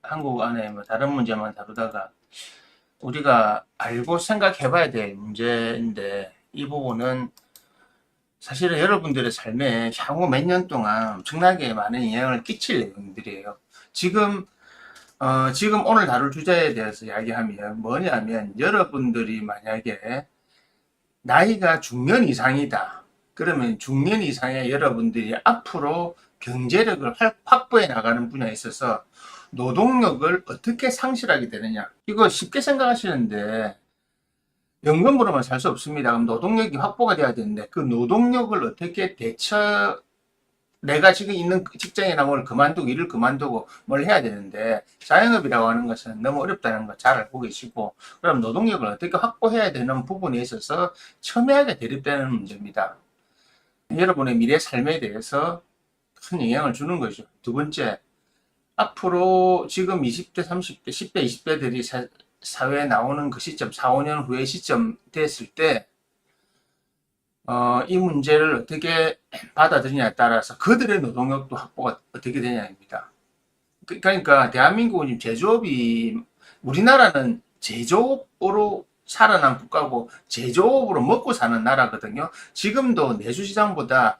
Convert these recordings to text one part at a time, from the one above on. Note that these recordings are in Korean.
한국 안에 뭐 다른 문제만 다루다가 우리가 알고 생각해 봐야 될 문제인데, 이 부분은 사실은 여러분들의 삶에 향후 몇 년 동안 엄청나게 많은 영향을 끼칠 내용들이에요. 지금 지금 오늘 다룰 주제에 대해서 이야기하면 뭐냐면, 여러분들이 만약에 나이가 중년 이상이다. 그러면 중년 이상의 여러분들이 앞으로 경제력을 확보해 나가는 분야에 있어서 노동력을 어떻게 상실하게 되느냐. 이거 쉽게 생각하시는데, 연금으로만 살 수 없습니다. 그럼 노동력이 확보가 돼야 되는데, 그 노동력을 어떻게 내가 지금 있는 직장이나 뭘 그만두고, 일을 그만두고 뭘 해야 되는데, 자영업이라고 하는 것은 너무 어렵다는 거 잘 알고 계시고, 그럼 노동력을 어떻게 확보해야 되는 부분에 있어서 첨예하게 대립되는 문제입니다. 여러분의 미래 삶에 대해서 큰 영향을 주는 거죠. 두 번째, 앞으로 지금 20대, 30대, 10대, 20대들이 사회에 나오는 그 시점, 4, 5년 후의 시점 됐을 때, 이 문제를 어떻게 받아들이냐에 따라서 그들의 노동력도 확보가 어떻게 되냐입니다. 그러니까 대한민국은 지금 제조업이, 우리나라는 제조업으로 살아난 국가고 제조업으로 먹고 사는 나라거든요. 지금도 내수시장보다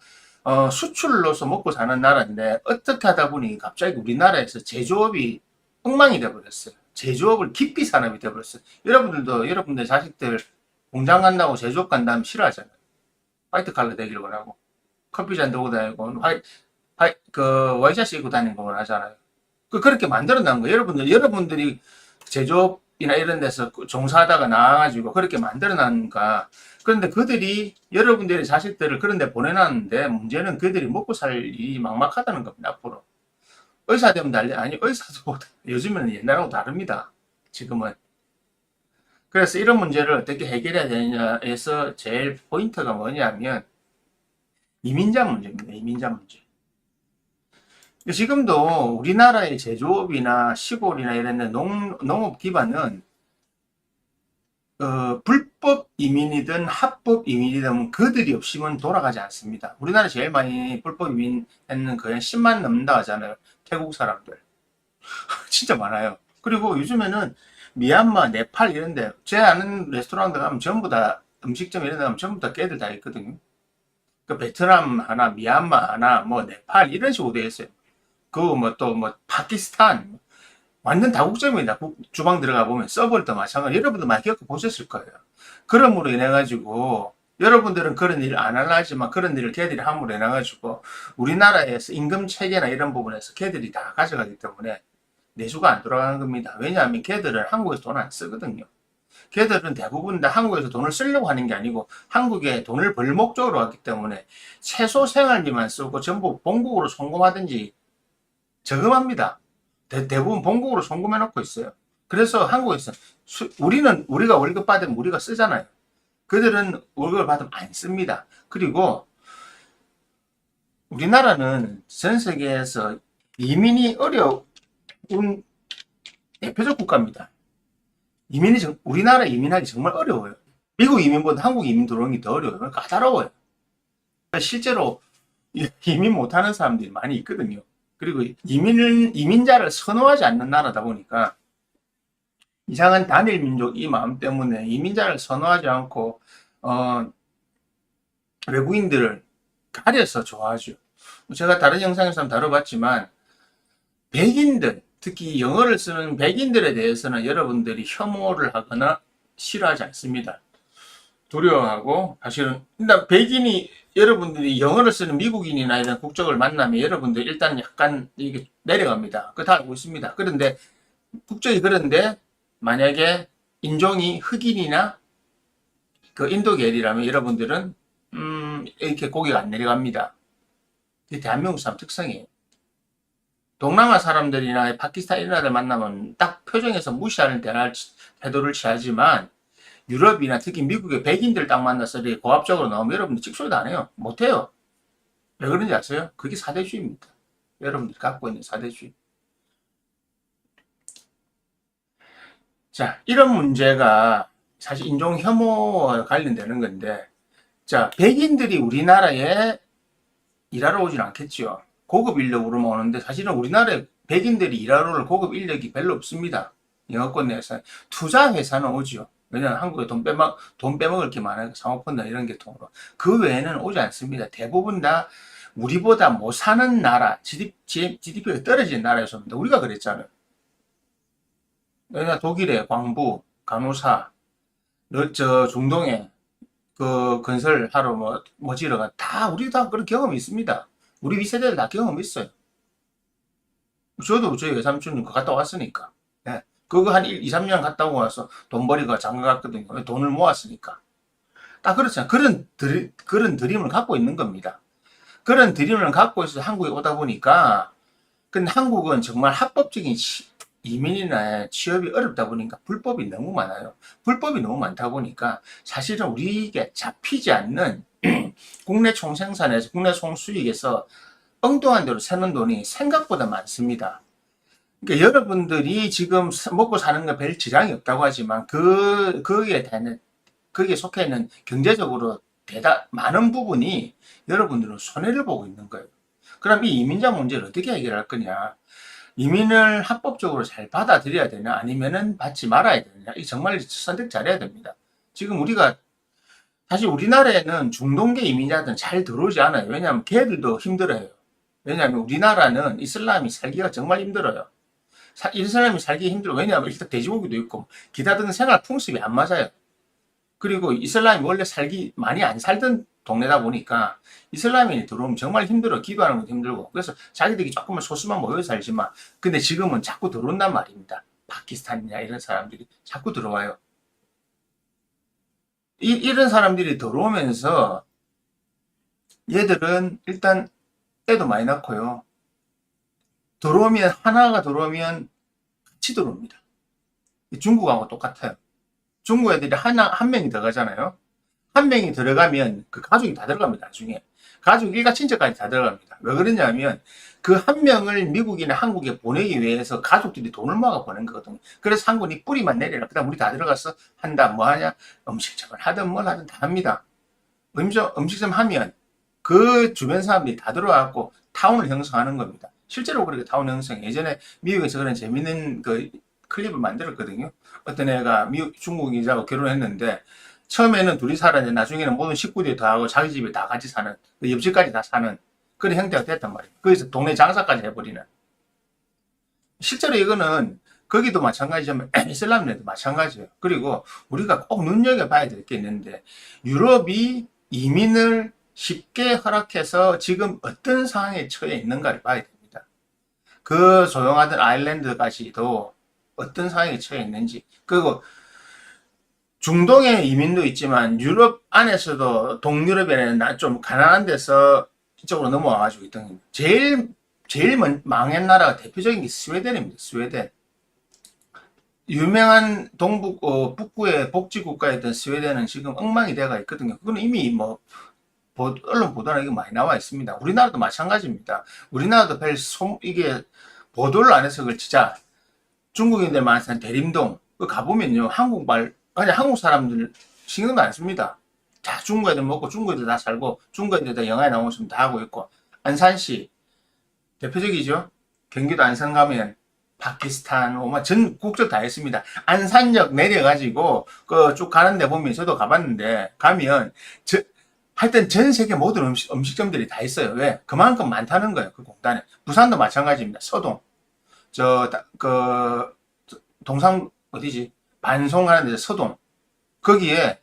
수출로서 먹고 사는 나라인데, 어떻게 하다 보니 갑자기 우리나라에서 제조업이 엉망이 돼버렸어요. 제조업을 기피 산업이 돼버렸어요. 여러분들 자식들 공장 간다고 제조업 간다면 싫어하잖아요. 화이트 칼라 되기를 원하고, 커피 잔 들고 다니고, 와이셔츠 입고 다니는 걸 원하잖아요. 그렇게 만들어 놓은 거예요. 여러분들이 제조업이나 이런 데서 종사하다가 나와가지고 그렇게 만들어 놨는가. 그런데 그들이 여러분들의 자식들을 그런 데 보내놨는데, 문제는 그들이 먹고 살 일이 막막하다는 겁니다, 앞으로. 의사 되면 난리, 아니, 의사도 요즘에는 옛날하고 다릅니다. 지금은. 그래서 이런 문제를 어떻게 해결해야 되느냐에서 제일 포인트가 뭐냐면, 이민자 문제입니다. 이민자 문제. 지금도 우리나라의 제조업이나 시골이나 이런 데 농업 기반은 불법 이민이든 합법 이민이든 그들이 없이는 돌아가지 않습니다. 우리나라 제일 많이 불법 이민했는 거의 10만 넘는다 하잖아요. 태국 사람들. 진짜 많아요. 그리고 요즘에는 미얀마, 네팔 이런 데, 제 아는 레스토랑들 가면 전부 다, 음식점 이런 데 가면 전부 다 걔들 다 있거든요. 그 베트남 하나, 미얀마 하나, 뭐 네팔 이런 식으로 되어 있어요. 파키스탄, 완전 다국적입니다. 주방 들어가 보면 서버도 마찬가지. 여러분들 많이 겪어 보셨을 거예요. 그럼으로 인해 가지고 여러분들은 그런 일을 안 하지만 그런 일을 걔들이 함으로 인해 가지고 우리나라에서 임금 체계나 이런 부분에서 걔들이 다 가져가기 때문에 내수가 안 돌아가는 겁니다. 왜냐하면 걔들은 한국에서 돈 안 쓰거든요. 걔들은 대부분 다 한국에서 돈을 쓰려고 하는 게 아니고 한국에 돈을 벌 목적으로 왔기 때문에 최소 생활비만 쓰고 전부 본국으로 송금하든지 저금합니다. 대부분 본국으로 송금해 놓고 있어요. 그래서 한국에서 우리가 월급 받으면 우리가 쓰잖아요. 그들은 월급을 받으면 안 씁니다. 그리고 우리나라는 전 세계에서 이민이 어려운 대표적 국가입니다. 우리나라 이민하기 정말 어려워요. 미국 이민보다 한국 이민 들어오는 게 더 어려워요. 까다로워요. 실제로 이민 못하는 사람들이 많이 있거든요. 그리고 이민자를 선호하지 않는 나라다 보니까 이상한 단일 민족 이 마음 때문에 이민자를 선호하지 않고 외국인들을 가려서 좋아하죠. 제가 다른 영상에서 한번 다뤄봤지만, 백인들, 특히 영어를 쓰는 백인들에 대해서는 여러분들이 혐오를 하거나 싫어하지 않습니다. 두려워하고, 사실은 일단 백인이, 여러분들이 영어를 쓰는 미국인이나 이런 국적을 만나면 여러분들 일단 약간 이게 내려갑니다. 그거 다 알고 있습니다. 그런데 국적이, 그런데 만약에 인종이 흑인이나 그 인도계열이라면 여러분들은 이렇게 고개가 안 내려갑니다. 이게 대한민국 사람 특성이에요. 동남아 사람들이나 파키스탄 이런 나라들 만나면 딱 표정에서 무시하는 태도를 취하지만, 유럽이나 특히 미국의 백인들 딱 만나서 이렇게 고압적으로 나오면 여러분들 찍소리도 안 해요. 못해요. 왜 그런지 아세요? 그게 사대주의입니다. 여러분들이 갖고 있는 사대주의. 자, 이런 문제가 사실 인종 혐오와 관련되는 건데, 자, 백인들이 우리나라에 일하러 오진 않겠죠. 고급 인력으로만 오는데, 사실은 우리나라에 백인들이 일하러 올 고급 인력이 별로 없습니다. 영어권 내에서. 투자 회사는 오죠. 왜냐하면 한국에 돈 빼먹을 게 많아요. 상호펀드 이런 게 통으로. 그 외에는 오지 않습니다. 대부분 다 우리보다 못 사는 나라, GDP가 떨어진 나라에서 옵니다. 우리가 그랬잖아요. 왜냐 독일의 광부, 간호사, 중동에 그 건설하러 지러가 다 우리 다 그런 경험이 있습니다. 우리 윗세대들 다 경험이 있어요. 저도 저희 외삼촌 갔다 왔으니까. 예. 그거 한 2, 3년 갔다 오고 나서 돈벌이가 장가 갔거든요. 돈을 모았으니까. 딱 그렇잖아요. 그런 드림을 갖고 있는 겁니다. 그런 드림을 갖고 있어서 한국에 오다 보니까, 근데 한국은 정말 합법적인 이민이나 취업이 어렵다 보니까 불법이 너무 많아요. 불법이 너무 많다 보니까 사실은 우리에게 잡히지 않는 국내 총생산에서, 국내 총수익에서 엉뚱한 데로 새는 돈이 생각보다 많습니다. 그러니까 여러분들이 지금 먹고 사는 거 별 지장이 없다고 하지만 거기에 속해 있는 경제적으로 많은 부분이 여러분들은 손해를 보고 있는 거예요. 그럼 이 이민자 문제를 어떻게 해결할 거냐? 이민을 합법적으로 잘 받아들여야 되냐? 아니면은 받지 말아야 되냐? 이 정말 선택 잘해야 됩니다. 지금 사실 우리나라에는 중동계 이민자들은 잘 들어오지 않아요. 왜냐하면 걔들도 힘들어요. 왜냐하면 우리나라는 이슬람이 살기가 정말 힘들어요. 이슬람이 살기 힘들어. 왜냐하면 일단 돼지고기도 있고 기타 등 생활 풍습이 안 맞아요. 그리고 이슬람이 원래 많이 안 살던 동네다 보니까 이슬람인이 들어오면 정말 힘들어. 기도하는 것도 힘들고. 그래서 자기들이 조금만 소수만 모여 살지만, 근데 지금은 자꾸 들어온단 말입니다. 파키스탄이나 이런 사람들이 자꾸 들어와요. 이런 사람들이 들어오면서 얘들은 일단 애도 많이 낳고요. 하나가 들어오면 같이 들어옵니다. 중국하고 똑같아요. 중국 애들이 한 명이 들어가잖아요. 한 명이 들어가면 그 가족이 다 들어갑니다. 나중에 가족 일가 친척까지 다 들어갑니다. 왜 그러냐면 그 한 명을 미국이나 한국에 보내기 위해서 가족들이 돈을 모아 보낸 거거든요. 그래서 한국이 뿌리만 내려라. 그다음 우리 다 들어가서 한다. 뭐 하냐? 음식점을 하든 뭘 하든 다 합니다. 음식점 하면 그 주변 사람들이 다 들어와갖고 타운을 형성하는 겁니다. 실제로 그렇게 타운 형성, 예전에 미국에서 그런 재밌는 그 클립을 만들었거든요. 어떤 애가 중국 여자하고 결혼했는데 처음에는 둘이 살았는데 나중에는 모든 식구들이 다 하고 자기 집에 다 같이 사는, 그 옆집까지 다 사는 그런 형태가 됐단 말이에요. 거기서 동네 장사까지 해버리는. 실제로 이거는 거기도 마찬가지지만 이슬람에도 마찬가지예요. 그리고 우리가 꼭 눈여겨봐야 될 게 있는데, 유럽이 이민을 쉽게 허락해서 지금 어떤 상황에 처해 있는가를 봐야 됩니다. 그 조용하던 아일랜드까지도 어떤 상황에 처해 있는지. 그리고 중동의 이민도 있지만 유럽 안에서도 동유럽에는 좀 가난한 데서 이쪽으로 넘어와가지고 있던 겁니다. 제일 망한 나라가 대표적인 게 스웨덴입니다. 스웨덴. 유명한 북부의 복지국가였던 스웨덴은 지금 엉망이 돼가 있거든요. 그건 이미 언론 보도나 이게 많이 나와 있습니다. 우리나라도 마찬가지입니다. 우리나라도 이게 보도를 안 해서 그렇지. 자, 중국인들만 사는 대림동, 가보면요. 한국 사람들 신경도 안 씁니다. 다 중국 애들 먹고 중국 애들 다 살고 중국 애들 다 영화에 나오시면 다 하고 있고. 안산시 대표적이죠. 경기도 안산 가면 파키스탄, 전 국적 다 했습니다. 안산역 내려가지고 쭉 가는데 보면 저도 가봤는데 가면 하여튼 전 세계 모든 음식점들이 다 있어요. 왜? 그만큼 많다는 거예요. 그 공단에. 부산도 마찬가지입니다. 서동. 동상 어디지? 반송하는 데 서동. 거기에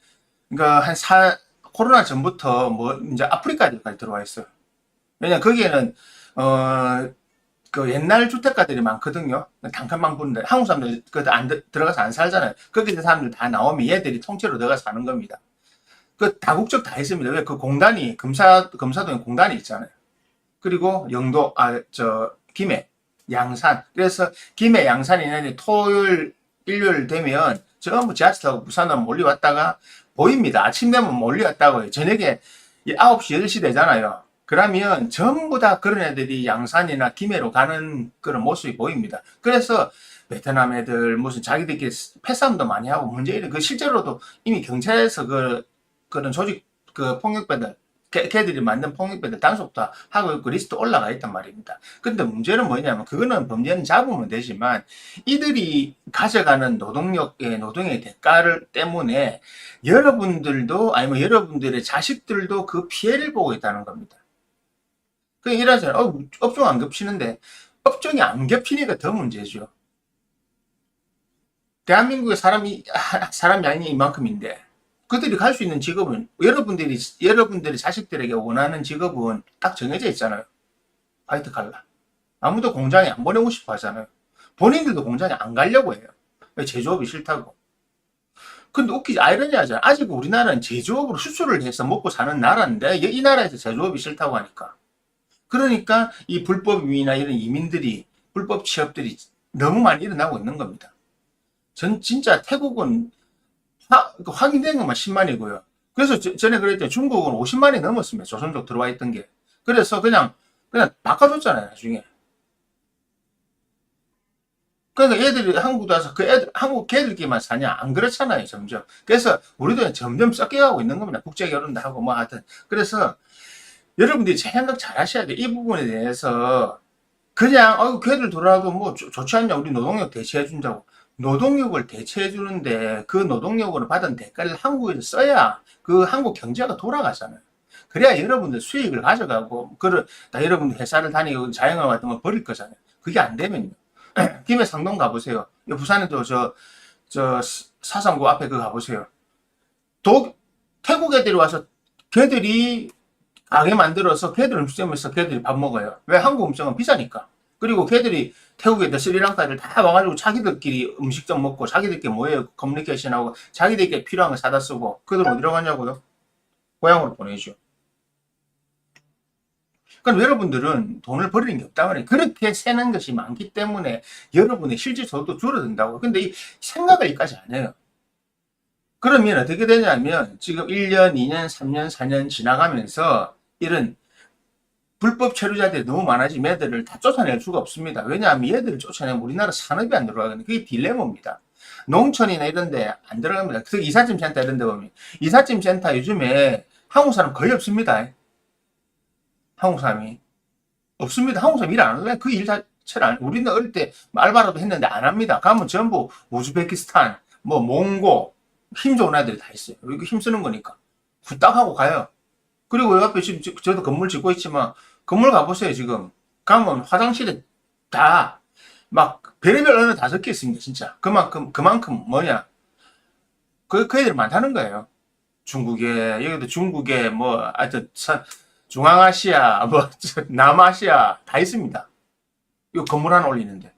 그러니까 코로나 전부터 이제 아프리카 애들까지 들어와 있어요. 왜냐 거기에는 그 옛날 주택가들이 많거든요. 단칸방 분들, 한국 사람들 들어가서 안 살잖아요. 거기 있는 사람들 다 나오면 얘들이 통째로 들어가서 사는 겁니다. 그 다국적 다 있습니다. 왜? 그 공단이 금사동에 공단이 있잖아요. 그리고 영도 김해, 양산. 그래서 김해, 양산이 토요일, 일요일 되면 전부 지하철 타고 부산으로 몰려왔다가 보입니다. 아침 되면 몰려왔다고요. 저녁에 9시, 8시 되잖아요. 그러면 전부 다 그런 애들이 양산이나 김해로 가는 그런 모습이 보입니다. 그래서 베트남 애들 무슨 자기들끼리 패싸움도 많이 하고 문제는 실제로도 이미 경찰에서 그런 조직 폭력배들 걔들이 만든 폭력배들 단속도 하고 있고 리스트 올라가 있단 말입니다. 근데 문제는 뭐냐면 그거는 범죄는 잡으면 되지만 이들이 가져가는 노동의 대가를 때문에 여러분들도 아니면 여러분들의 자식들도 그 피해를 보고 있다는 겁니다. 그 이러잖아요. 업종 안 겹치는데 업종이 안 겹치니까 더 문제죠. 대한민국의 사람이 아닌 이만큼인데 그들이 갈 수 있는 직업은 여러분들이 자식들에게 원하는 직업은 딱 정해져 있잖아요. 화이트 칼라. 아무도 공장에 안 보내고 싶어 하잖아요. 본인들도 공장에 안 가려고 해요. 제조업이 싫다고. 근데 웃기지, 아이러니하잖아. 아직 우리나라는 제조업으로 수출을 해서 먹고 사는 나라인데 이 나라에서 제조업이 싫다고 하니까. 그러니까 이 불법이나 이런 이민들이 불법 취업들이 너무 많이 일어나고 있는 겁니다. 전 진짜 태국은 확인된 것만 10만이고요. 그래서 전에 그랬더니 중국은 50만이 넘었습니다. 조선족 들어와 있던 게. 그래서 그냥 바꿔줬잖아요, 나중에. 그러니까 얘들이 한국 와서 한국 걔들끼리만 사냐? 안 그렇잖아요, 점점. 그래서 우리도 점점 섞여가고 있는 겁니다. 국제 결혼도 하고 뭐 하여튼. 그래서 여러분들이 생각 잘 하셔야 돼요. 이 부분에 대해서 그냥 걔들 돌아와도 뭐 좋지 않냐? 우리 노동력 대체해 준다고. 노동력을 대체해 주는데 그 노동력으로 받은 대가를 한국에서 써야 그 한국 경제가 돌아가잖아요. 그래야 여러분들 수익을 가져가고 다 여러분들 회사를 다니고 자영업 같은 거 버릴 거잖아요. 그게 안 되면요. 김해 상동 가보세요. 부산에도 저 사상구 앞에 그 가보세요. 태국 애들이 와서 걔들이 가게 만들어서 걔들 음식점에서 걔들이 밥 먹어요. 왜? 한국 음식은 비싸니까. 그리고 걔들이 태국에다 스리랑카 애들 다 와가지고 자기들끼리 음식점 먹고 자기들끼리 뭐예요? 커뮤니케이션하고 자기들끼리 필요한 거 사다 쓰고 그들 어디로 가냐고요? 고향으로 보내죠. 그럼 여러분들은 돈을 버리는 게 없단 말이에요. 그렇게 세는 것이 많기 때문에 여러분의 실질 소득도 줄어든다고. 근데 이 생각을 여기까지 안 해요. 그러면 어떻게 되냐면 지금 1년, 2년, 3년, 4년 지나가면서 이런 불법 체류자들이 너무 많아지면 얘들을 다 쫓아낼 수가 없습니다. 왜냐하면 얘들을 쫓아내면 우리나라 산업이 안 들어가거든요. 그게 딜레마입니다. 농촌이나 이런 데 안 들어갑니다. 특히 이삿짐 센터 이런 데 보면 이삿짐 센터 요즘에 한국 사람 거의 없습니다. 한국 사람이 없습니다. 한국 사람 일 안 할래? 그 일 자체를 안, 우리는 어릴 때 알바라도 했는데 안 합니다. 가면 전부 우즈베키스탄, 뭐 몽고, 힘 좋은 애들이 다 있어요. 이거 힘 쓰는 거니까. 후딱 하고 가요. 그리고 옆에 지금 저도 건물 짓고 있지만 건물 가보세요. 지금 가면 화장실에 다 막 별의별 언어 다 적혀 있습니다. 진짜 그만큼 뭐냐 그 애들 많다는 거예요. 중국에 여기도 중국에 뭐 하여튼 중앙아시아 뭐 남아시아 다 있습니다. 이 건물 하나 올리는데.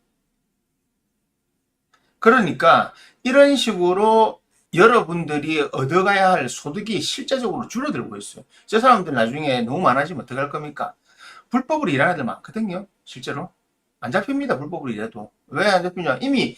그러니까 이런 식으로 여러분들이 얻어가야 할 소득이 실제적으로 줄어들고 있어요. 저 사람들 나중에 너무 많아지면 어떡할 겁니까? 불법으로 일하는 애들 많거든요. 실제로. 안 잡힙니다. 불법으로 일해도. 왜 안 잡히냐? 이미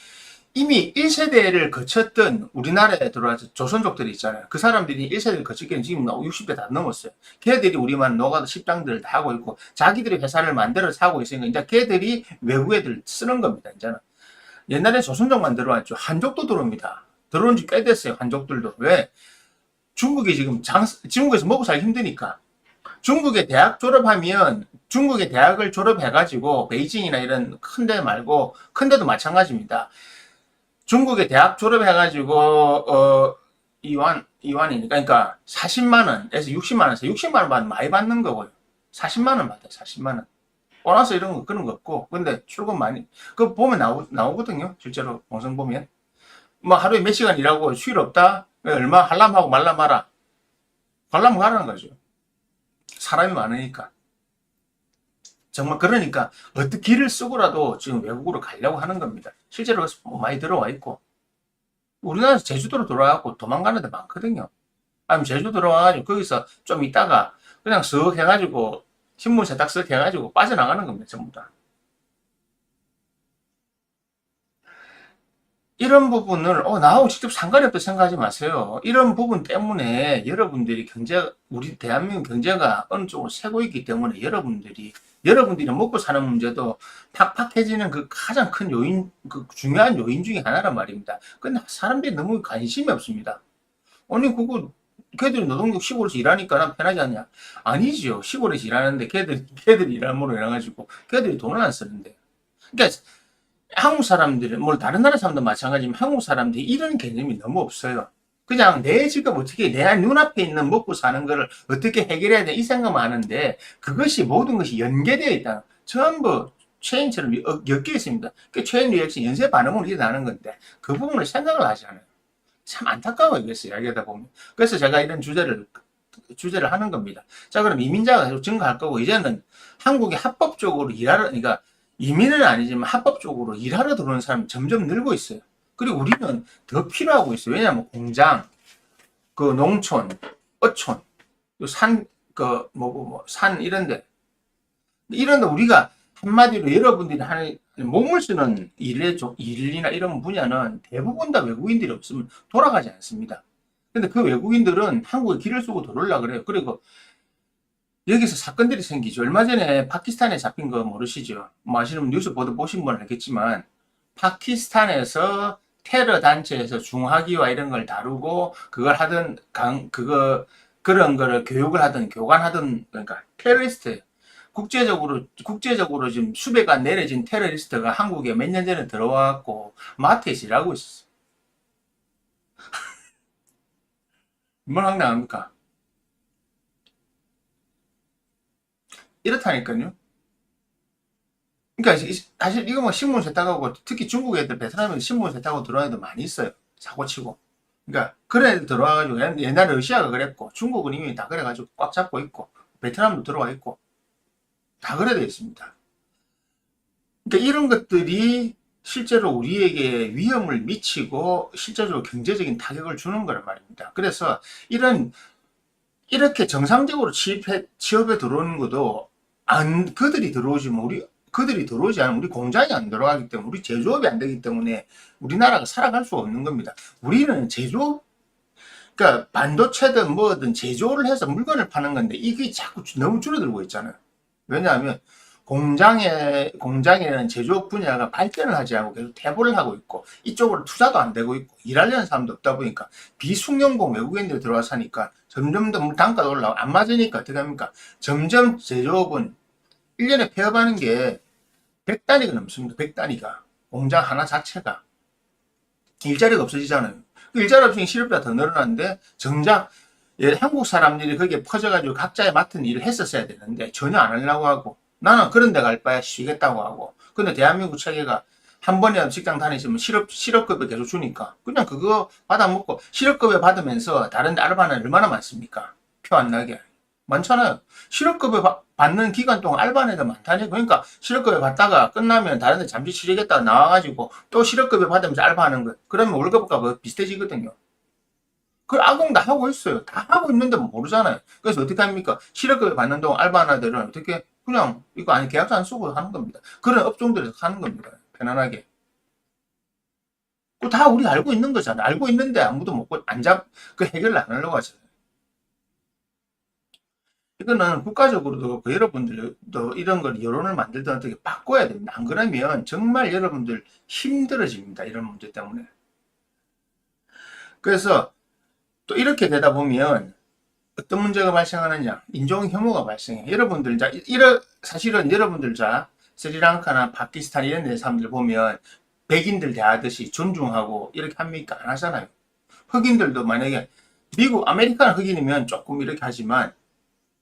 1세대를 거쳤던 우리나라에 들어와서 조선족들이 있잖아요. 그 사람들이 1세대를 거쳤기는 지금 60대 다 넘었어요. 걔들이 우리만 노가다 식당들을 다 하고 있고 자기들이 회사를 만들어서 하고 있으니까 이제 걔들이 외국 애들 쓰는 겁니다. 이제는. 옛날에 조선족만 들어왔죠. 한족도 들어옵니다. 들어온 지 꽤 됐어요. 한족들도. 왜? 중국이 지금 중국에서 먹고 살기 힘드니까. 중국의 대학 졸업하면 중국의 대학을 졸업해가지고 베이징이나 이런 큰 데 말고 큰 데도 마찬가지입니다. 중국의 대학 졸업해가지고 이완이니까 그러니까 40만 원에서 60만 원에서 60만 원 받으면 많이 받는 거고요. 40만 원 받아요. 40만 원. 보너스 이런 거 그런 거 없고 근데 출근 많이 그 보면 나오거든요. 실제로 방송 보면 뭐 하루에 몇 시간 일하고 휴일 없다. 얼마 할람하고 말람 마라. 갈라면 가라는 거죠. 사람이 많으니까. 정말 그러니까 어떻게 길을 쓰고라도 지금 외국으로 가려고 하는 겁니다. 실제로 많이 들어와 있고 우리나라에서 제주도로 돌아가고 도망가는 데 많거든요. 아니면 제주 들어와가지고 거기서 좀 있다가 그냥 쓱 해가지고 신문 세탁 쓱 해가지고 빠져나가는 겁니다. 전부 다. 이런 부분을 나하고 직접 상관이 없다 생각하지 마세요. 이런 부분 때문에 여러분들이 우리 대한민국 경제가 어느 쪽으로 새고 있기 때문에 여러분들이 먹고 사는 문제도 팍팍해지는 그 가장 큰 요인, 그 중요한 요인 중에 하나란 말입니다. 근데 사람들이 너무 관심이 없습니다. 아니, 그거 걔들이 노동력 시골에서 일하니까 난 편하지 않냐? 아니지요. 시골에서 일하는데 걔들이 일함으로 인해가지고 걔들이 돈을 안 쓰는데. 그러니까 한국 사람들은, 뭐 다른 나라 사람도 마찬가지지만 한국 사람들이 이런 개념이 너무 없어요. 그냥 내 지금 어떻게 내 눈앞에 있는 먹고 사는 거를 어떻게 해결해야 돼 이 생각만 하는데 그것이 모든 것이 연계되어 있다. 전부 체인처럼 엮여 있습니다. 그 체인 리액션 연쇄 반응으로 일어나는 건데 그 부분을 생각을 하지 않아요. 참 안타까워요. 그래서 이야기하다 보면. 그래서 제가 이런 주제를 하는 겁니다. 자, 그럼 이민자가 계속 증가할 거고, 이제는 한국에 합법적으로 일하러, 그러니까 이민은 아니지만 합법적으로 일하러 들어오는 사람이 점점 늘고 있어요. 그리고 우리는 더 필요하고 있어요. 왜냐하면 공장, 그 농촌, 어촌, 산, 산 이런데 우리가 한마디로 여러분들이 하는 몸을 쓰는 일이나 이런 분야는 대부분 다 외국인들이 없으면 돌아가지 않습니다. 근데 그 외국인들은 한국에 길을 쓰고 들어오려고 그래요. 그리고 여기서 사건들이 생기죠. 얼마 전에 파키스탄에 잡힌 거 모르시죠? 뭐 아시는 분 뉴스 보신 분은 알겠지만 파키스탄에서 테러 단체에서 중화기와 이런 걸 다루고 그걸 하던 그런 거를 교육을 하던 교관하던 그러니까 테러리스트 국제적으로 지금 수배가 내려진 테러리스트가 한국에 몇 년 전에 들어와갖고 마트에서 일하고 있었어요. 얼마나 황당합니까? 이렇다니까요. 그러니까 사실 이거 뭐 신문 세탁하고 특히 중국 애들 베트남에 신문 세탁하고 들어온 애들 많이 있어요. 사고치고. 그러니까 그런 애들 들어와가지고 옛날에 러시아가 그랬고 중국은 이미 다 그래가지고 꽉 잡고 있고 베트남도 들어와 있고 다 그래 되어 있습니다. 그러니까 이런 것들이 실제로 우리에게 위험을 미치고 실제적으로 경제적인 타격을 주는 거란 말입니다. 그래서 이렇게 정상적으로 취업에 들어오는 것도 그들이 들어오지만 그들이 들어오지 않으면 우리 공장이 안 들어가기 때문에 우리 제조업이 안 되기 때문에 우리나라가 살아갈 수 없는 겁니다. 우리는 그러니까 반도체든 뭐든 제조를 해서 물건을 파는 건데 이게 자꾸 너무 줄어들고 있잖아요. 왜냐하면 공장에는 제조업 분야가 발전을 하지 않고 계속 퇴보를 하고 있고 이쪽으로 투자도 안 되고 있고 일하려는 사람도 없다 보니까 비숙련공 외국인들이 들어와서 하니까 점점 더 단가도 올라가고 안 맞으니까 어떻게 합니까? 점점 제조업은 1년에 폐업하는 게 100단위가 넘습니다. 100단위가. 공장 하나 자체가. 일자리가 없어지잖아요. 그 일자리 없으니 실업자가 더 늘어나는데 정작 한국 사람들이 거기에 퍼져가지고 각자의 맡은 일을 했었어야 되는데 전혀 안 하려고 하고 나는 그런 데 갈 바에 쉬겠다고 하고 근데 대한민국 체계가 한 번이라도 직장 다니시면 실업급여 계속 주니까 그냥 그거 받아먹고 실업급여 받으면서 다른 데 알바는 얼마나 많습니까? 표 안 나게. 많잖아요. 실업급여 받는 기간 동안 알바는 애들 많다니. 그러니까 실업급여 받다가 끝나면 다른 데 잠시 쉬겠다가 나와가지고 또 실업급여 받으면서 알바하는 거. 그러면 월급값 비슷해지거든요. 그 악용 다 하고 있어요. 다 하고 있는데 모르잖아요. 그래서 어떻게 합니까? 실업급여 받는 동안 알바나들은 어떻게 그냥 이거 아니 계약서 안 쓰고 하는 겁니다. 그런 업종들에서 하는 겁니다. 편안하게. 그거 다 우리 알고 있는 거잖아. 알고 있는데 아무도 먹고 그 해결을 안 하려고 하잖아요. 이거는 국가적으로도 여러분들도 이런 걸 여론을 만들든 어떻게 바꿔야 됩니다. 안 그러면 정말 여러분들 힘들어집니다. 이런 문제 때문에. 그래서 또 이렇게 되다 보면 어떤 문제가 발생하느냐? 인종 혐오가 발생해. 사실은 여러분들 스리랑카나 파키스탄 이런 데 사람들 보면 백인들 대하듯이 존중하고 이렇게 합니까? 안 하잖아요. 흑인들도 만약에 미국, 아메리카나 흑인이면 조금 이렇게 하지만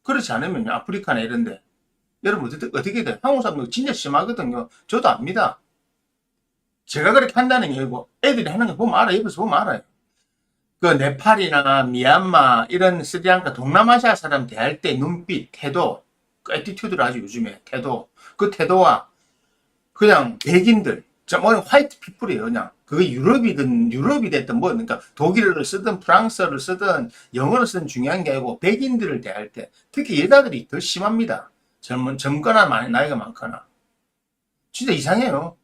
그렇지 않으면 아프리카나 이런데 여러분 어떻게 돼요? 한국 사람들 진짜 심하거든요. 저도 압니다. 제가 그렇게 한다는 게 아니고 애들이 하는 거 보면 알아요. 옆에서 보면 알아요. 그 네팔이나 미얀마 이런 스리랑카 동남아시아 사람 대할 때 눈빛, 태도, 그 애티튜드를 아주 요즘에 그 태도와 그냥 백인들, 뭐 화이트 피플이에요. 그냥 그게 유럽이 됐든 뭐 그러니까 독일어를 쓰든 프랑스어를 쓰든 영어를 쓰든 중요한 게 아니고 백인들을 대할 때 특히 여자들이 더 심합니다. 젊거나 나이가 많거나 진짜 이상해요.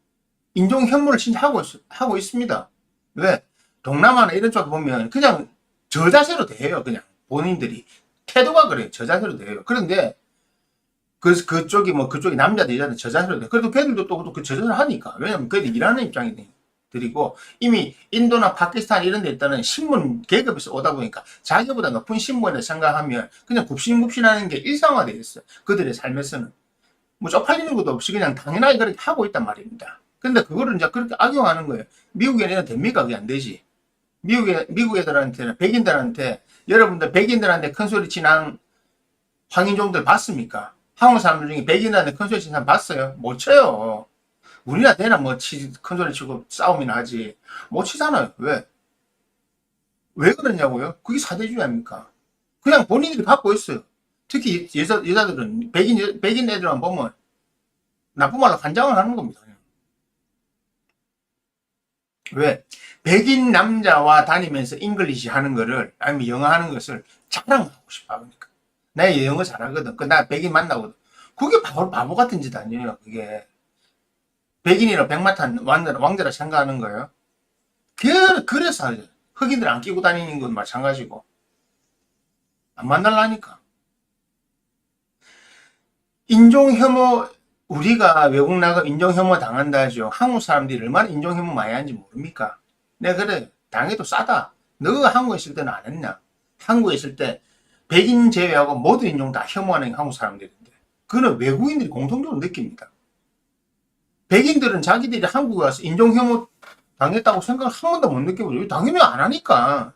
인종 혐오를 진짜 하고 있습니다. 왜? 동남아나 이런 쪽 보면 그냥 저 자세로 대해요. 그냥 본인들이 태도가 그래요. 저 자세로 대해요. 그런데 그쪽이 남자들 여자들 저 자세로 돼. 그래도 걔들도 또 그 저 자세로 하니까. 왜냐면 걔들 일하는 입장이니. 드리고, 이미 인도나 파키스탄 이런 데 있다는 신문 계급에서 오다 보니까 자기보다 높은 신분을 생각하면 그냥 굽신굽신하는 게 일상화되어 있어요. 그들의 삶에서는. 뭐 쪽팔리는 것도 없이 그냥 당연하게 그렇게 하고 있단 말입니다. 근데 그거를 이제 그렇게 악용하는 거예요. 미국에는 됩니까? 그게 안 되지. 미국 애들한테는, 백인들한테, 여러분들 백인들한테 큰 소리 치는 황인종들 봤습니까? 한국 사람들 중에 백인들한테 큰 소리 치는 사람 봤어요? 못 쳐요. 우리나 되나 뭐 큰 소리 치고 싸움이나 하지. 못 치잖아요. 왜? 왜 그러냐고요? 그게 사대주의 아닙니까? 그냥 본인들이 갖고 있어요. 특히 여자들은, 백인 애들만 보면 나쁜 말로 간장을 하는 겁니다. 왜? 백인 남자와 다니면서 잉글리시 하는 거를, 아니면 영어 하는 것을 자랑하고 싶어 하니까. 나 영어 잘하거든. 나 백인 만나거든. 그게 바보 같은 짓 아니에요, 그게. 백인이라 백마탄 왕자라 생각하는 거예요. 그래서 흑인들 안 끼고 다니는 건 마찬가지고. 안 만날라니까. 인종혐오, 우리가 외국 나가 인종혐오 당한다 하죠. 한국 사람들이 얼마나 인종혐오 많이 하는지 모릅니까? 내가 그래, 당해도 싸다. 너가 한국에 있을 때는 안 했냐? 한국에 있을 때 백인 제외하고 모든 인종 다 혐오하는 게 한국 사람들인데, 그거는 외국인들이 공통적으로 느낍니다. 백인들은 자기들이 한국에 와서 인종혐오 당했다고 생각을 한 번도 못 느껴보죠. 당연히 안 하니까.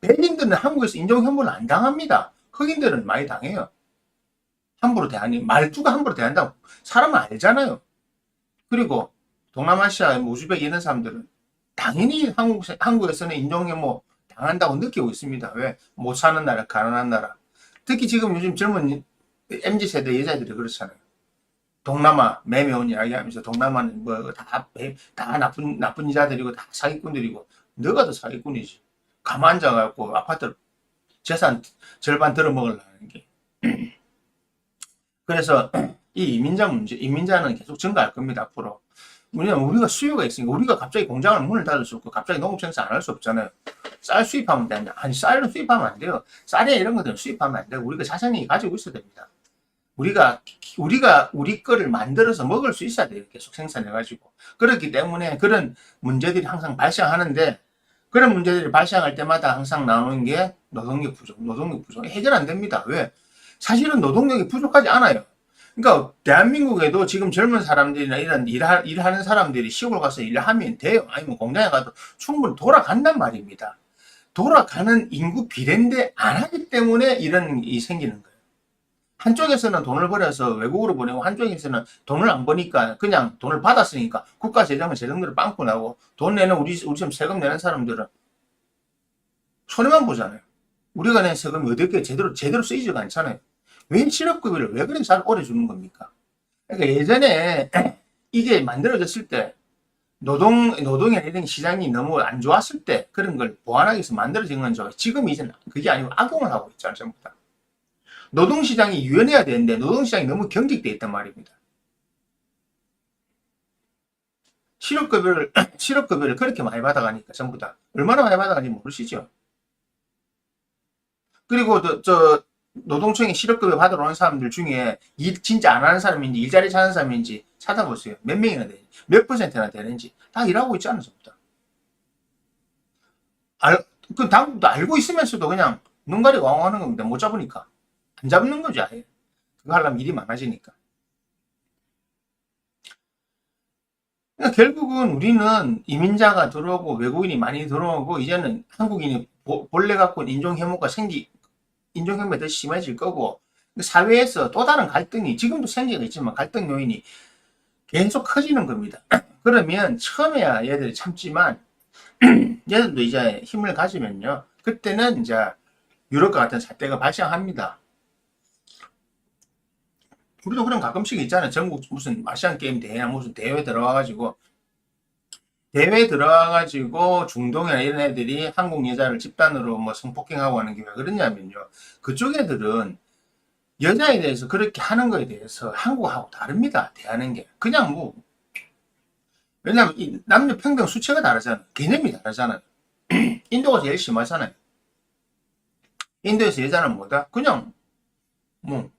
백인들은 한국에서 인종혐오를 안 당합니다. 흑인들은 많이 당해요. 함부로 대하니, 말투가 함부로 대한다고 사람은 알잖아요. 그리고 동남아시아, 우즈벡 이런 사람들은 당연히 한국에서는 인종혐오 당한다고 느끼고 있습니다. 왜? 못 사는 나라, 가난한 나라. 특히 지금 요즘 젊은 MZ세대 여자들이 그렇잖아요. 동남아 매매온 이야기 하면서 동남아는 뭐 다 나쁜 여자들이고 다 사기꾼들이고, 너가 더 사기꾼이지. 가만 앉아갖고 아파트 재산 절반 들어먹으려는 게. 그래서 이 이민자 문제, 이민자는 계속 증가할 겁니다, 앞으로. 우리가 수요가 있으니까, 우리가 갑자기 공장을 문을 닫을 수 없고 갑자기 농업 생산 안 할 수 없잖아요. 쌀 수입하면 되냐? 아니, 쌀을 수입하면 안 돼요. 쌀이나 이런 것들은 수입하면 안 되고 우리가 자산이 가지고 있어야 됩니다. 우리 거를 만들어서 먹을 수 있어야 돼요. 계속 생산해가지고. 그렇기 때문에 그런 문제들이 항상 발생하는데, 그런 문제들이 발생할 때마다 항상 나오는 게 노동력 부족. 해결 안 됩니다. 왜? 사실은 노동력이 부족하지 않아요. 그러니까 대한민국에도 지금 젊은 사람들이나 이런 일하는 사람들이 시골 가서 일하면 돼요. 아니면 공장에 가도 충분히 돌아간단 말입니다. 돌아가는 인구 비례인데 안 하기 때문에 이런 일이 생기는 거예요. 한쪽에서는 돈을 벌여서 외국으로 보내고, 한쪽에서는 돈을 안 버니까 그냥 돈을 받았으니까 국가 재정은 재정대로 빵꾸 나고, 돈 내는 우리처럼 세금 내는 사람들은 손해만 보잖아요. 우리가 낸 세금이 어떻게 제대로 쓰이지가 않잖아요. 왜 실업급여를 왜 그렇게 오래 주는 겁니까? 그러니까 예전에 이게 만들어졌을 때, 노동이나 이런 시장이 너무 안 좋았을 때 그런 걸 보완하기 위해서 만들어진 건 좋아요. 지금 이제는 그게 아니고 악용을 하고 있잖아요, 전부 다. 노동시장이 유연해야 되는데 노동시장이 너무 경직되어 있단 말입니다. 실업급여를 그렇게 많이 받아가니까 전부 다. 얼마나 많이 받아가는지 모르시죠? 그리고 노동청에 실업급여 받으러 오는 사람들 중에 일 진짜 안 하는 사람인지 일자리 찾는 사람인지 찾아보세요. 몇 명이나 되는지, 몇 퍼센트나 되는지 다 일하고 있잖아요, 전부 다. 그 당국도 알고 있으면서도 그냥 눈 가리고 왕왕하는 겁니다. 못 잡으니까. 안 잡는 거죠, 아예. 그거 하려면 일이 많아지니까. 그러니까 결국은 우리는 이민자가 들어오고 외국인이 많이 들어오고, 이제는 한국인이 본래 갖고 있는 인종혐오가 더 심해질 거고, 사회에서 또 다른 갈등이 지금도 생기고 있지만 갈등 요인이 계속 커지는 겁니다. 그러면 처음에야 얘들이 참지만 얘들도 이제 힘을 가지면요, 그때는 이제 유럽과 같은 사태가 발생합니다. 우리도 그런 가끔씩 있잖아요. 전국 무슨 아시안 게임 대회나 무슨 대회 들어와가지고 중동이나 이런 애들이 한국 여자를 집단으로 뭐 성폭행하고 하는 게 왜 그러냐면요, 그쪽 애들은 여자에 대해서 그렇게 하는 거에 대해서 한국하고 다릅니다. 대하는 게 그냥 뭐, 왜냐면 이 남녀 평등 수치가 다르잖아요. 개념이 다르잖아요. 인도가 제일 심하잖아요. 인도에서 여자는 뭐다? 그냥 뭐,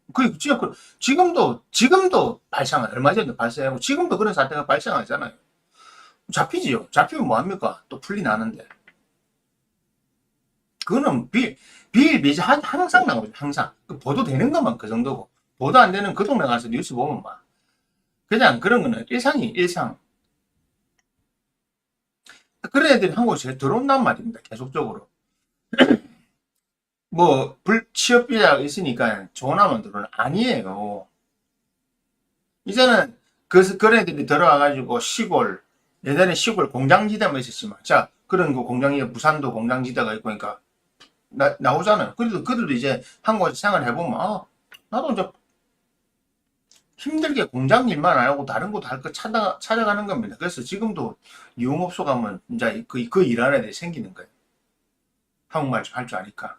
지금도 발생하고, 얼마 전에도 발생하고, 지금도 그런 사태가 발생하잖아요. 잡히지요. 잡히면 뭐합니까? 또 풀리 나는데. 그거는 비일비재 항상 나오죠. 항상. 그 보도 되는 것만 그 정도고. 보도 안 되는 그 동네 가서 뉴스 보면 막. 그냥 그런 거는 일상. 그런 애들이 한국에 들어온단 말입니다. 계속적으로. 뭐, 취업비자가 있으니까 전화만 들어오는 아니에요. 이제는 그런 애들이 들어와가지고 예전에 시골 공장지대만 있었지만, 자, 그런 그 공장이, 부산도 공장지대가 있고, 그러니까, 나오잖아요. 그래도 그들도 이제 한국에서 생활해보면, 나도 이제 힘들게 공장 일만 안 하고 다른 것도 할 거 찾아가는 겁니다. 그래서 지금도 유흥업소 가면 이제 그 일하는 애들이 생기는 거예요. 한국말 좀 할 줄 아니까.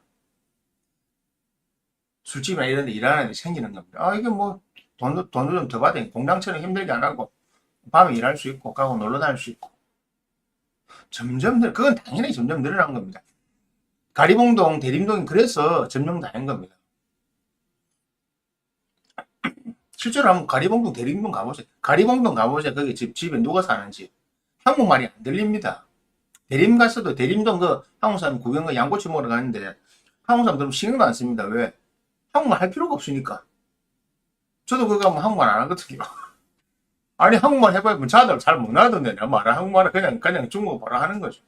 술집이나 이런 데 일하는 애들이 생기는 겁니다. 이게 뭐, 돈도 좀 더 받으니 공장처럼 힘들게 안 하고, 밤에 일할 수 있고, 가고 놀러 다닐 수 있고. 그건 당연히 점점 늘어난 겁니다. 가리봉동, 대림동이 그래서 점령 다닌 겁니다. 실제로 한번 가리봉동, 대림동 가보세요. 가리봉동 가보세요. 거기 집에 누가 사는지. 한국말이 안 들립니다. 대림 갔어도 대림동 한국 사람 구경 양꼬치 먹으러 가는데 한국 사람들은 신경도 안 씁니다. 왜? 한국말 할 필요가 없으니까. 저도 그거 가면 한국말 안 하거든요. 아니, 한국말 해봐야 뭐 자들 잘 못 알아듣네. 내 말은 한국말은 그냥 중국어로 하는 거죠.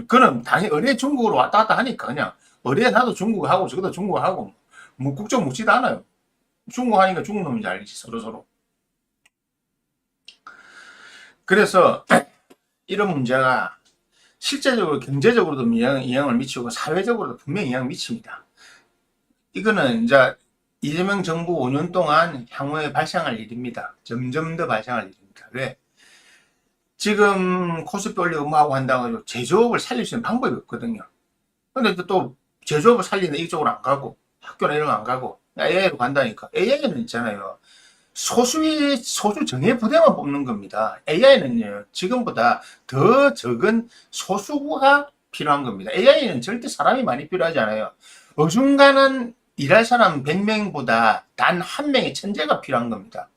그는 당연히 어뢰 중국어로 왔다 갔다 하니까 그냥 어뢰 나도 중국어 하고 저것도 중국어 하고 뭐 국적 묻지도 않아요. 중국어 하니까 중국 놈인지 알지 서로. 그래서 이런 문제가 실제적으로 경제적으로도 영향을 미치고 사회적으로도 분명히 영향을 미칩니다. 이거는 이제 이재명 정부 5년 동안 향후에 발생할 일입니다. 점점 더 발생할 일입니다. 왜? 지금 코스피 올리고 뭐하고 한다고 해서 제조업을 살릴 수 있는 방법이 없거든요. 근데 또 제조업을 살리는 이쪽으로 안 가고 학교나 이런 거 안 가고 AI로 간다니까. AI는 있잖아요. 소수 정예 부대만 뽑는 겁니다. AI는요, 지금보다 더 적은 소수가 필요한 겁니다. AI는 절대 사람이 많이 필요하지 않아요. 어중간한 일할 사람 100명보다 단 한 명의 천재가 필요한 겁니다.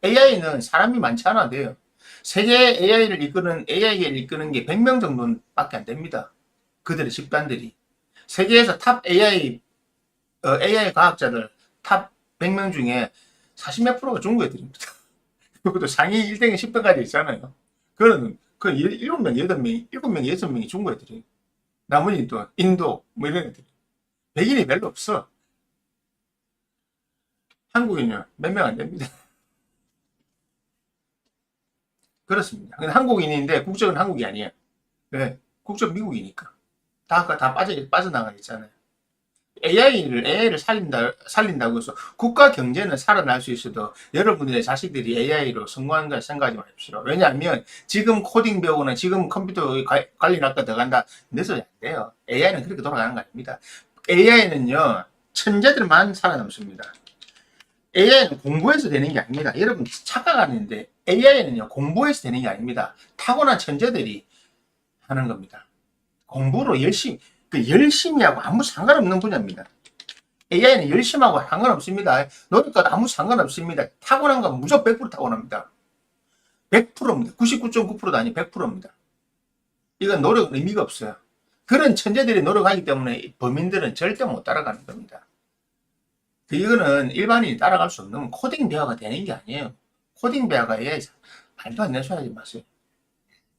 AI는 사람이 많지 않아도 돼요. 세계 AI계를 이끄는 게 100명 정도밖에 안 됩니다. 그들의 집단들이. 세계에서 탑 AI 과학자들 탑 100명 중에 40몇 프로가 중국 애들입니다. 그것도 상위 1등에 10등까지 있잖아요. 그 7명, 8명, 7명, 6명이 중국 애들이에요. 나머지 또 인도, 뭐 이런 애들. 백인이 별로 없어. 한국인요, 몇 명 안 됩니다. 그렇습니다. 근데 한국인인데 국적은 한국이 아니에요. 왜? 국적 미국이니까. 다 빠져나가 있잖아요. AI를 살린다고 해서 국가 경제는 살아날 수 있어도 여러분들의 자식들이 AI로 성공하는 걸 생각하지 마십시오. 왜냐하면 지금 코딩 배우거나 지금 컴퓨터 관련 학과 들어간다. 늦어야 안 돼요. AI는 그렇게 돌아가는 거 아닙니다. AI는요, 천재들만 살아남습니다. AI는 공부해서 되는 게 아닙니다. 여러분 착각하는데 AI는요, 공부해서 되는 게 아닙니다. 타고난 천재들이 하는 겁니다. 공부로 열심히 하고 아무 상관없는 분야입니다. AI는 열심히 하고 상관없습니다. 노력과도 아무 상관없습니다. 타고난 건 무조건 100% 타고납니다. 100%입니다. 99.9%도 아니 100%입니다. 이건 노력은 의미가 없어요. 그런 천재들이 노력하기 때문에 범인들은 절대 못 따라가는 겁니다. 이거는 일반인이 따라갈 수 없는 코딩 배워가 되는 게 아니에요. 코딩 배워가 AI 말도 안 되는 소리 하지 마세요.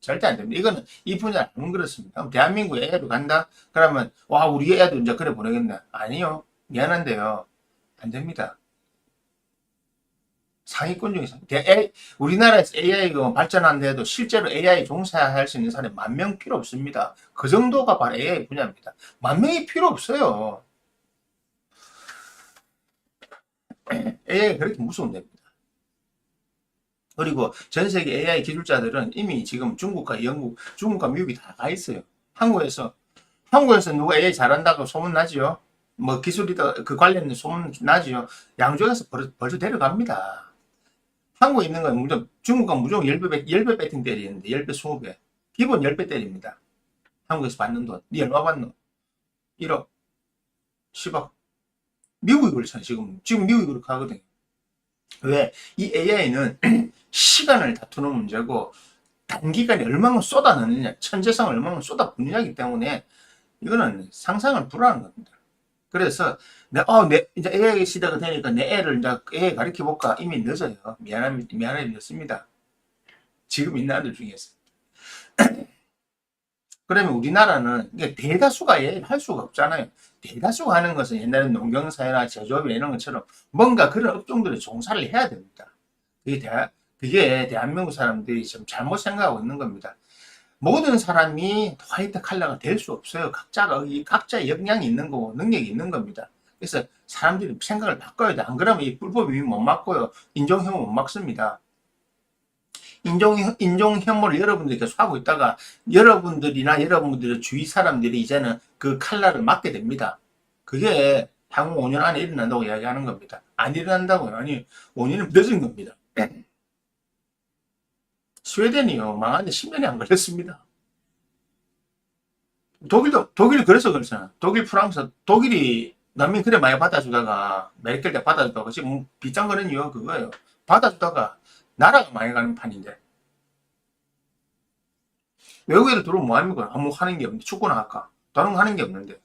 절대 안 됩니다. 이거는 이 분야 안 그렇습니다. 대한민국 애도 간다? 그러면 와 우리 애도 이제 그래 보내겠네. 아니요. 미안한데요. 안 됩니다. 상위권 중에서 우리나라에서 AI가 발전한데도 실제로 AI 종사할 수 있는 사람이 10,000명 필요 없습니다. 그 정도가 바로 AI 분야입니다. 10,000명이 필요 없어요. AI가 그렇게 무서운 데입니다. 그리고 전 세계 AI 기술자들은 이미 지금 중국과 미국이 다 가 있어요. 한국에서 누가 AI 잘한다고 소문나지요? 뭐 기술이다, 그 관련 소문 나지요? 양쪽에서 벌써 데려갑니다. 한국에 있는 건 중국과 무조건 10배 배팅 때리는데, 10배, 20배. 기본 10배 때립니다. 한국에서 받는 돈. 니 얼마 받노? 1억, 10억. 미국이 그렇잖아요, 지금 미국이 그렇게 하거든요. 왜? 이 AI는 시간을 다투는 문제고, 단기간에 얼마나 쏟아넣느냐, 천재성을 얼마나 쏟아붓느냐기 때문에 이거는 상상을 불허하는 겁니다. 그래서 이제 AI 시대가 되니까 내 애를 이제 AI 가르쳐 볼까? 이미 늦어요. 미안하게 늦습니다. 지금 있는 아들 중에서. 그러면 우리나라는 이게 대다수가 AI를 할 수가 없잖아요. 대다수가 하는 것은 옛날에 농경사회나 제조업이나 이런 것처럼 뭔가 그런 업종들에 종사를 해야 됩니다. 그게 대한민국 사람들이 좀 잘못 생각하고 있는 겁니다. 모든 사람이 화이트 칼라가 될 수 없어요. 각자의 역량이 있는 거고 능력이 있는 겁니다. 그래서 사람들이 생각을 바꿔야 돼. 안 그러면 이 불법이 못 막고요. 인종혐오 못 막습니다. 인종혐오를 여러분들이 계속 하고 있다가 여러분들이나 여러분들의 주위 사람들이 이제는 그 칼라를 막게 됩니다. 그게 향후 5년 안에 일어난다고 이야기하는 겁니다. 안 일어난다고요? 아니, 5년은 늦은 겁니다. 스웨덴이요, 망한 지 10년이 안 걸렸습니다. 독일 그래서 그렇잖아. 프랑스, 독일이 난민 그래 많이 받아주다가, 메르켈 때 받아주다가, 지금 빗장 거는 이유가 그거예요. 받아주다가, 나라가 많이 가는 판인데. 외국 애들 들어오면 뭐합니까? 아무 하는 게 없는데, 축구나 할까? 다른 거 하는 게 없는데.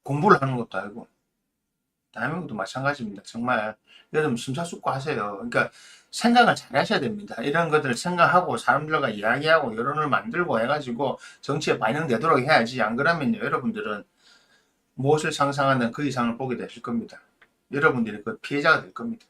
공부를 하는 것도 아니고. 대한민국도 마찬가지입니다. 정말 여러분 심사숙고하세요. 그러니까 생각을 잘 하셔야 됩니다. 이런 것들을 생각하고 사람들과 이야기하고 여론을 만들고 해가지고 정치에 반영되도록 해야지. 안 그러면 여러분들은 무엇을 상상하는 그 이상을 보게 되실 겁니다. 여러분들이 그 피해자가 될 겁니다.